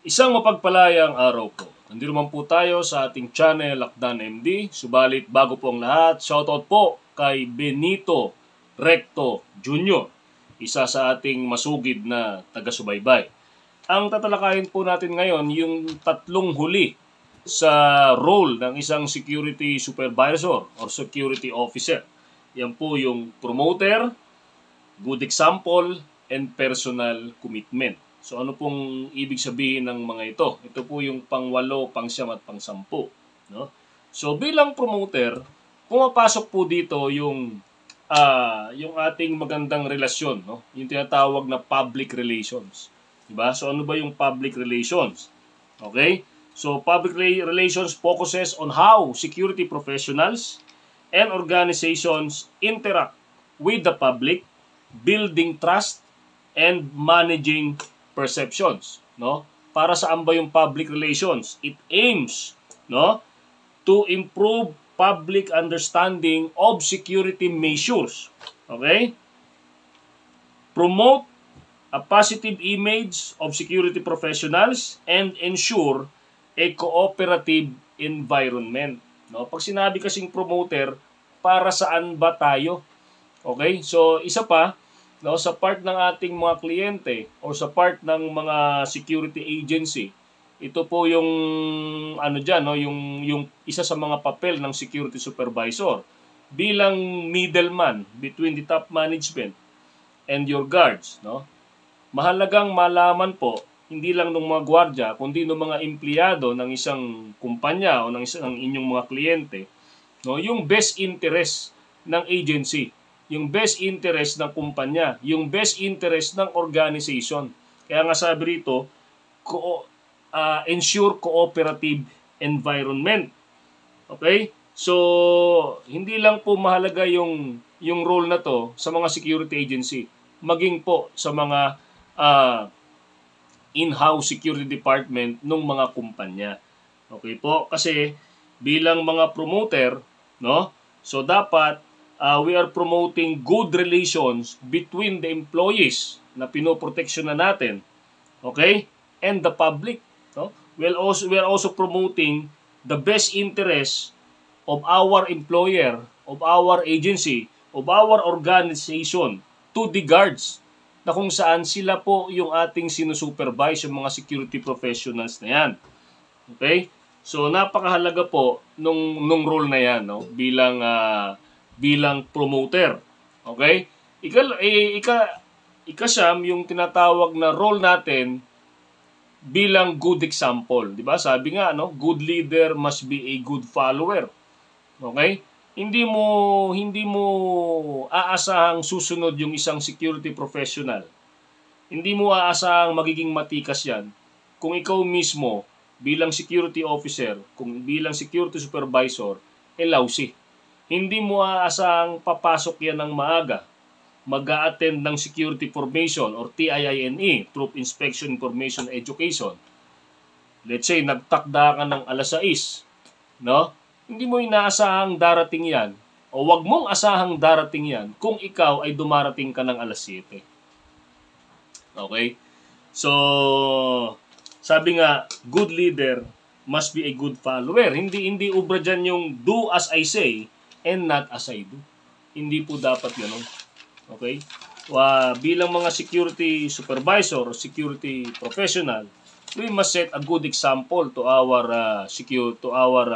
Isang mapagpalayang araw po. Nandito naman po tayo sa ating channel, Lakdan MD. Subalit bago po ang lahat, shoutout po kay Benito Recto Jr., isa sa ating masugid na taga-subaybay. Ang tatalakayin po natin ngayon, yung tatlong huli sa role ng isang security supervisor or security officer. Yan po yung promoter, good example, and personal commitment. So ano pong ibig sabihin ng mga ito? Ito po yung pang-8, pang-9 at pang-10. No? So bilang promoter, pumapasok po dito yung ating magandang relasyon, no? Yung tinatawag na public relations. Diba? So ano ba yung public relations? Okay? So public relations focuses on how security professionals and organizations interact with the public, building trust and managing perceptions, no? Para saan ba yung public relations? It aims, no, to improve public understanding of security measures. Okay? Promote a positive image of security professionals and ensure a cooperative environment. No? Pag sinabi kasing promoter, para saan ba tayo? Okay? So, isa pa, no, sa part ng ating mga kliyente o sa part ng mga security agency, ito po yung ano diyan, no, yung isa sa mga papel ng security supervisor bilang middleman between the top management and your guards, no. Mahalagang malaman po hindi lang ng mga gwardiya kundi ng mga empleyado ng isang kumpanya o ng isang inyong mga kliyente, no, yung best interest ng agency, yung best interest ng kumpanya, yung best interest ng organization. Kaya nga sabi rito, ensure cooperative environment. Okay? So, hindi lang po mahalaga yung role na to sa mga security agency, maging po sa mga in-house security department ng mga kumpanya. Okay po? Kasi bilang mga promoter, no? So dapat we are promoting good relations between the employees na pinoproteksyon na natin, okay, and the public. No? We are also promoting the best interest of our employer, of our agency, of our organization to the guards, na kung saan sila po yung ating sinusupervise, yung mga security professionals na yan. Okay? So napakahalaga po nung role na yan, no, bilang promoter. Okay? Ikasam yung tinatawag na role natin bilang good example, 'di ba? Sabi nga, no, good leader must be a good follower. Okay? Hindi mo aasahang susunod yung isang security professional. Hindi mo aasahang magiging matikas 'yan kung ikaw mismo bilang security officer, kung bilang security supervisor, lousy. Hindi mo aasahang papasok yan ng maaga, mag-a-attend ng security formation or TIINE, Troop Inspection Information Education. Let's say, nagtakda ka ng alas 6, no? Hindi mo inaasahang darating yan, o wag mong asahang darating yan kung ikaw ay dumarating ka ng alas 7. Okay? So, sabi nga, good leader must be a good follower. Hindi ubra dyan yung do as I say and not as I do. Hindi po dapat gano'n. Okay? Bilang mga security supervisor or security professional, we must set a good example to our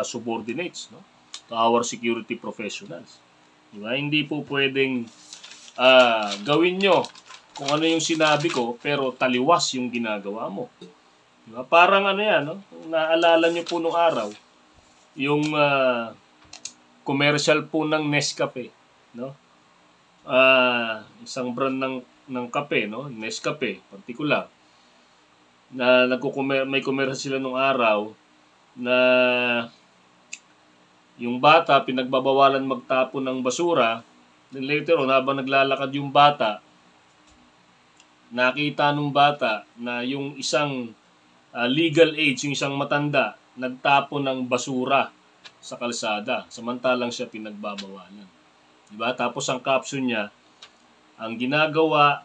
subordinates, no? To our security professionals. Diba? Hindi po pwedeng gawin nyo kung ano yung sinabi ko pero taliwas yung ginagawa mo. Diba? Parang ano yan, no? Naalala nyo po nung araw, yung commercial po ng Nescafe, no? Isang brand ng kape, no? Nescafe, particular. Na may commercial sila nung araw na yung bata pinagbabawalan magtapon ng basura. Then later on, habang naglalakad yung bata, nakita nung bata na yung isang legal age, yung isang matanda, nagtapon ng basura sa kalsada, samantalang siya pinagbabawalan. Diba? Tapos ang caption niya, ang ginagawa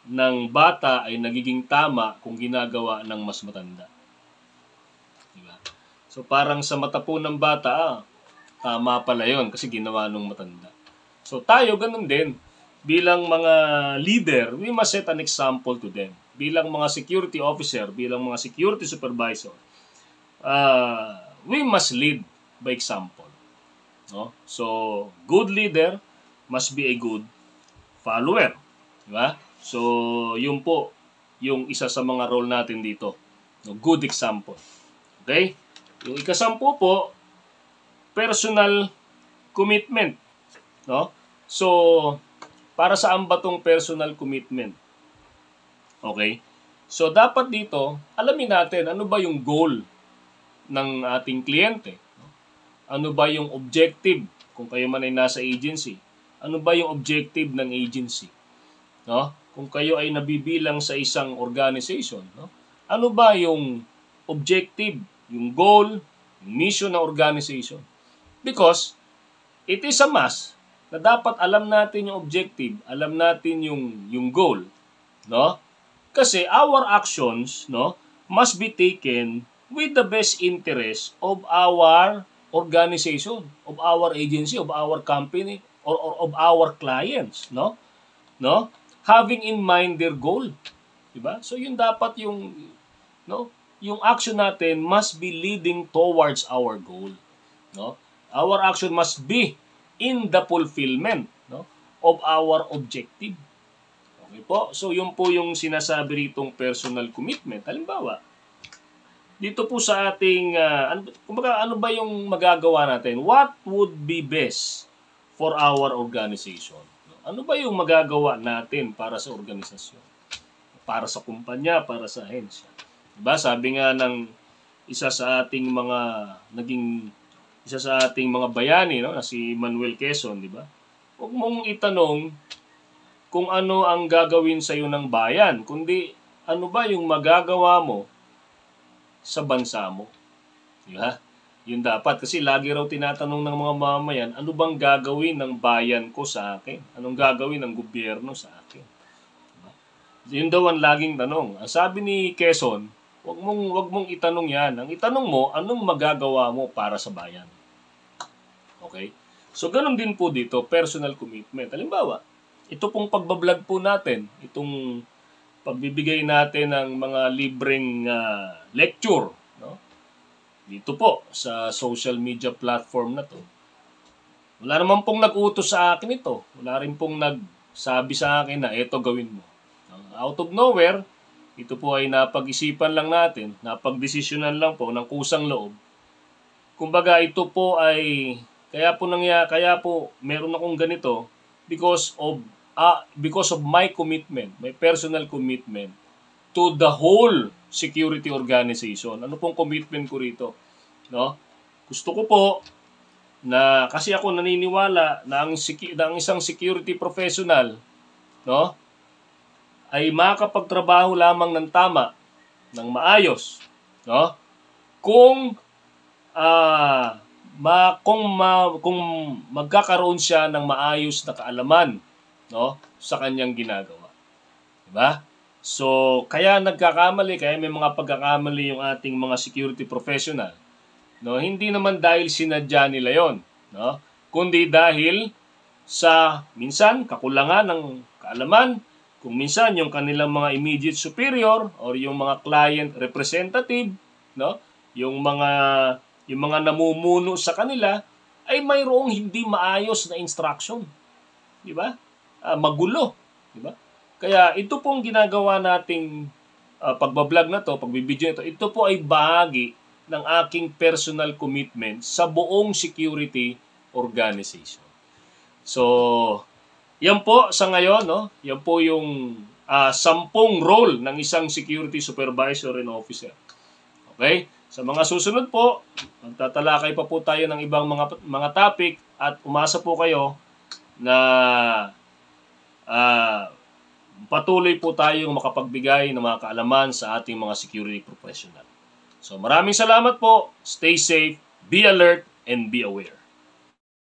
ng bata ay nagiging tama kung ginagawa ng mas matanda. Diba? So parang sa mata po ng bata, tama pala yun kasi ginawa ng matanda. So tayo ganun din. Bilang mga leader, we must set an example to them. Bilang mga security officer, bilang mga security supervisor, we must lead by example. No? So, good leader must be a good follower. Diba? So, yun po yung isa sa mga role natin dito. No? Good example. Okay? Yung ikasampu po, personal commitment. No? So, para saan ba tong personal commitment? Okay? So, dapat dito, alamin natin ano ba yung goal ng ating kliyente. Ano ba yung objective kung kayo man ay nasa agency? Ano ba yung objective ng agency? No? Kung kayo ay nabibilang sa isang organization, no? Ano ba yung objective, yung goal, yung mission ng organization? Because it is a must na dapat alam natin yung objective, alam natin yung goal, no? Kasi our actions, no, must be taken with the best interest of our organization, of our agency, of our company, or of our clients, no? No? Having in mind their goal. Diba? So yun dapat yung yung action natin must be leading towards our goal, no? Our action must be in the fulfillment, no, of our objective. Okay po? So yun po yung sinasabi ritong personal commitment. Halimbawa, dito po sa ating, ano ba yung magagawa natin? What would be best for our organization? Ano ba yung magagawa natin para sa organisasyon? Para sa kumpanya, para sa ahensya? Diba? Sabi nga ng isa sa ating mga bayani, no, na si Manuel Quezon, di ba? Huwag mong itanong kung ano ang gagawin sa iyo ng bayan, kundi ano ba yung magagawa mo sa bansa mo. Di ba? Yun dapat. Kasi lagi raw tinatanong ng mga mamamayan, ano bang gagawin ng bayan ko sa akin? Anong gagawin ng gobyerno sa akin? Diba? Yun daw ang laging tanong. Ang sabi ni Quezon, wag mong itanong yan. Ang itanong mo, anong magagawa mo para sa bayan? Okay? So, ganun din po dito, personal commitment. Halimbawa, ito pong pagbablog po natin, itong pagbibigay natin ng mga libreng lecture, no? Dito po, sa social media platform na to. Wala naman pong nag-utos sa akin ito. Wala rin pong nagsabi sa akin na eto gawin mo. Out of nowhere, ito po ay napag-isipan lang natin, napag-desisyonan lang po ng kusang loob. Kumbaga, ito po ay kaya po meron akong ganito because of my commitment, my personal commitment to the whole security organization. Ano pong commitment ko rito? No? Gusto ko po na kasi ako naniniwala na ang isang security professional, no, ay makakapagtrabaho lamang ng tama, ng maayos, no? Kung magkakaroon siya ng maayos na kaalaman, no, sa kanyang ginagawa. Diba? So, kaya may mga pagkakamali yung ating mga security professional. No, hindi naman dahil sinadya nila 'yon, no? Kundi dahil sa minsan kakulangan ng kaalaman, kung minsan yung kanilang mga immediate superior or yung mga client representative, no? Yung mga namumuno sa kanila ay mayroong hindi maayos na instruction. Di ba? Magulo. Di ba? Kaya ito pong ginagawa nating pagbablog na to, pagbibideo nito, ito po ay bahagi ng aking personal commitment sa buong security organization. So, yan po sa ngayon, no? Yan po yung 10 role ng isang security supervisor and officer. Okay? Sa mga susunod po, magtatalakay pa po tayo ng ibang mga topic at umasa po kayo na patuloy po tayong makapagbigay ng mga kaalaman sa ating mga security professional. So maraming salamat po. Stay safe, be alert, and be aware.